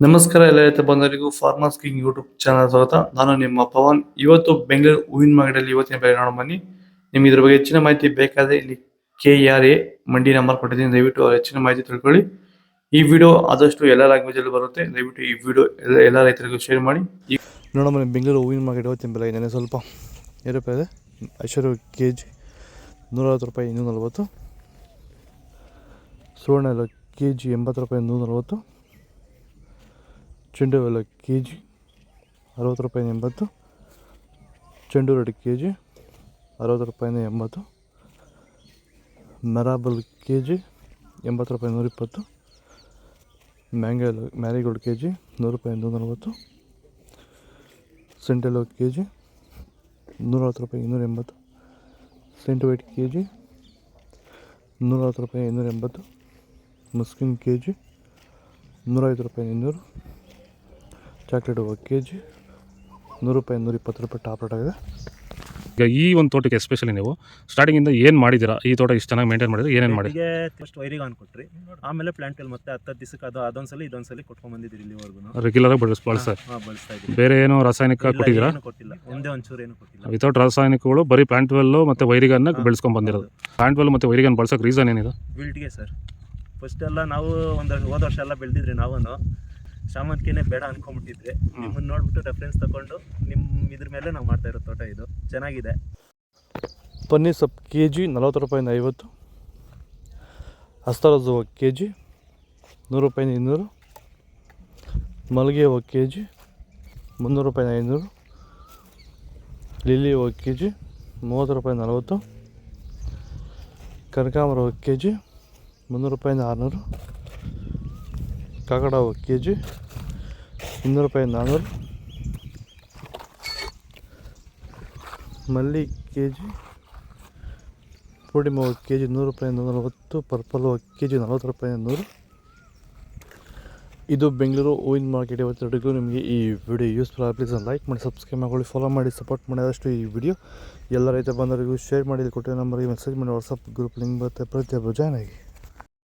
ನಮಸ್ಕಾರ ಎಲ್ಲ ರೈತ ಬಂಧುಗಳಿಗೂ ಫಾರ್ಮರ್ಸ್ ಕಿಂಗ್ ಯೂಟ್ಯೂಬ್ ಚಾನಲ್ ಸ್ವಾಗತ. ನಾನು ನಿಮ್ಮ ಪವನ್. ಇವತ್ತು ಬೆಂಗಳೂರು ಹೂವಿನ ಮಾರ್ಕೆಟಲ್ಲಿ ಇವತ್ತಿನ ಬೆಲೆ ನೋಡೋಣ ಬನ್ನಿ. ನಿಮ್ಗೆ ಇದ್ರ ಬಗ್ಗೆ ಹೆಚ್ಚಿನ ಮಾಹಿತಿ ಬೇಕಾದ್ರೆ ಇಲ್ಲಿ KRA ಮಂಡಿ ನಂಬರ್ ಕೊಟ್ಟಿದ್ದೀನಿ, ದಯವಿಟ್ಟು ಹೆಚ್ಚಿನ ಮಾಹಿತಿ ತಿಳ್ಕೊಳ್ಳಿ. ಈ ವಿಡಿಯೋ ಆದಷ್ಟು ಎಲ್ಲ ಲ್ಯಾಂಗ್ವೇಜ್ ಅಲ್ಲಿ ಬರುತ್ತೆ, ದಯವಿಟ್ಟು ಈ ವಿಡಿಯೋ ಎಲ್ಲ ರೈತರಿಗೂ ಶೇರ್ ಮಾಡಿ. ನೋಡೋಣ ಬನ್ನಿ, ಬೆಂಗಳೂರು ಹೂವಿನ ಮಾರ್ಕೆಟ್ ಇವತ್ತಿನ ಬೆಲೆ ಏನೇನು ಸ್ವಲ್ಪ ಏರುಪೇರು ಇದೆ. ಐಶ್ವರ್ಯ KG 160 ರೂಪಾಯಿ 240, ಸುವರ್ಣ ಎಲ್ಲ KG 80 ರೂಪಾಯಿ 140, ಚೆಂಡು ಎಲ್ಲ KG 60 ರೂಪಾಯಿ 80, ಚೆಂಡು ರೆಡ್ KG 60 ರೂಪಾಯಿ 80, ಮೆರಾಬಲ್ KG 80 ರೂಪಾಯಿ 120, ಮ್ಯಾರಿಗೋಲ್ಡ್ KG 100 ರೂಪಾಯಿ 140, ಸೆಂಟೆಲೋ KG 110 ರೂಪಾಯಿ 280, ಸೆಂಟ್ ವೈಟ್ KG 110 ರೂಪಾಯಿ 280, ಮಸ್ಕಿನ್ KG 105 ರೂಪಾಯಿ 200, ಚಾಕ್ಲೇಟ್ ಹೂವು KG 100 ರೂಪಾಯಿ 120 ರೂಪಾಯಿ ಟಾಪ್ ರೇಟ್ ಆಗಿದೆ. ಈಗ ಈ ಒಂದು ತೋಟಕ್ಕೆ ಎಸ್ಪೆಷಲಿ ನೀವು ಸ್ಟಾರ್ಟಿಂಗಿಂದ ಏನು ಮಾಡಿದ್ದೀರಾ? ಈ ತೋಟ ಇಷ್ಟು ಚೆನ್ನಾಗಿ ಮೇಂಟೈನ್ ಮಾಡಿದ್ರೆ ಏನೇನು ಮಾಡಿ? ಫಸ್ಟ್ ವೈರಿಗೆ ಕೊಟ್ರಿ, ಆಮೇಲೆ ಪ್ಲಾಂಟ್ ಮತ್ತೆ 10 ದಿವಸಕ್ಕೆ ಅದೊಂದ್ಸಲಿ ಇದೊಂದ್ಸಲಿ ಕೊಟ್ಕೊಂಡ್ ಬಂದಿದ್ದೀರಿ ಇಲ್ಲಿವರೆಗೂ ರೆಗ್ಯುಲರ್ ಆಗಿ ಬಳಸ್ತಾ ಇದ್ದೀವಿ. ಬೇರೆ ಏನು ರಾಸಾಯನಿಕ ಕೊಟ್ಟಿದ್ದೀರಾ? ಕೊಟ್ಟಿಲ್ಲ, ಒಂದೇ ಒಂಚೂರು ಏನು ಕೊಟ್ಟಿಲ್ಲ. ವಿತೌಟ್ ರಾಸಾಯನಿಕಗಳು ಬರೀ ಪ್ಲಾಂಟ್ ವೆಲ್ಲು ಮತ್ತು ವೈರಿಗನ್ನ ಬೆಳೆಸ್ಕೊಂಡು ಬಂದಿರೋದು. ಪ್ಲಾಂಟ್ ವೆಲ್ ಮತ್ತು ವೈರಿಗನ್ ಬಳಸೋಕೆ ರೀಸನ್ ಏನಿದೆ? ವಿಲ್ಟ್ಗೆ ಸರ್. ಫಸ್ಟ್ ಎಲ್ಲ ನಾವು ಹೋದ ವರ್ಷ ಎಲ್ಲ ಬೆಳೆದಿದ್ರಿ, ನಾವು ಶಾಮಂತಿಗೆನೇ ಬೇಡ ಅನ್ಕೊಂಡ್ಬಿಟ್ಟಿದ್ರಿ. ನಿಮ್ಮನ್ನ ನೋಡ್ಬಿಟ್ಟು ರೆಫರೆನ್ಸ್ ತಗೊಂಡು ನಿಮ್ಮ ಇದ್ರ ಮೇಲೆ ನಾವು ಮಾಡ್ತಾ ಇರೋ ತೋಟ ಇದು ಚೆನ್ನಾಗಿದೆ. ಪನ್ನೀರ್ ಸೊಪ್ಪು KG 40 ರೂಪಾಯಿ 50, ಹಸ್ತರೋಸ್ ಹೂವು KG 100 ರೂಪಾಯಿ 200, ಮಲ್ಲಿಗೆ ಹೂವು KG 300 ರೂಪಾಯಿ 500, ಲಿಲಿ ಹೂವು KG 30 ರೂಪಾಯಿ 40, ಕನಕಾಂಬರ ಹೂವು KG 300 ರೂಪಾಯಿ 600, ಕಾಕಡ ಹೂವು KG 200 ರೂಪಾಯಿ 400, ಮಲ್ಲಿ KG, ಪೂರ್ಣಿಮ ಹೂವು KG 100 ರೂಪಾಯಿ 140, ಪರ್ಪಲ್ ಹೂವು KG 40 ರೂಪಾಯಿ 100. ಇದು ಬೆಂಗಳೂರು ಹೂವಿನ ಮಾರ್ಕೆಟ್. ಇವತ್ತು ನಿಮಗೆ ಈ ವಿಡಿಯೋ ಯೂಸ್ಫುಲ್ ಆಗಿ ಪ್ಲೀಸ್ ಲೈಕ್ ಮಾಡಿ, ಸಬ್ಸ್ಕ್ರೈಬ್ ಮಾಡಿ, ಫಾಲೋ ಮಾಡಿ, ಸಪೋರ್ಟ್ ಮಾಡಿ. ಆದಷ್ಟು ಈ ವಿಡಿಯೋ ಎಲ್ಲ ರೈತ ಬಂದವರಿಗೂ ಶೇರ್ ಮಾಡಿ, ಕೊಟ್ಟಿರೋ ನಂಬರ್ಗೆ ಮೆಸೇಜ್ ಮಾಡಿ, ವಾಟ್ಸಪ್ ಗ್ರೂಪ್ ಲಿಂಕ್ ಬರುತ್ತೆ, ಪ್ರತಿಯೊಬ್ಬರು ಜಾಯ್ನ್ ಆಗಿ.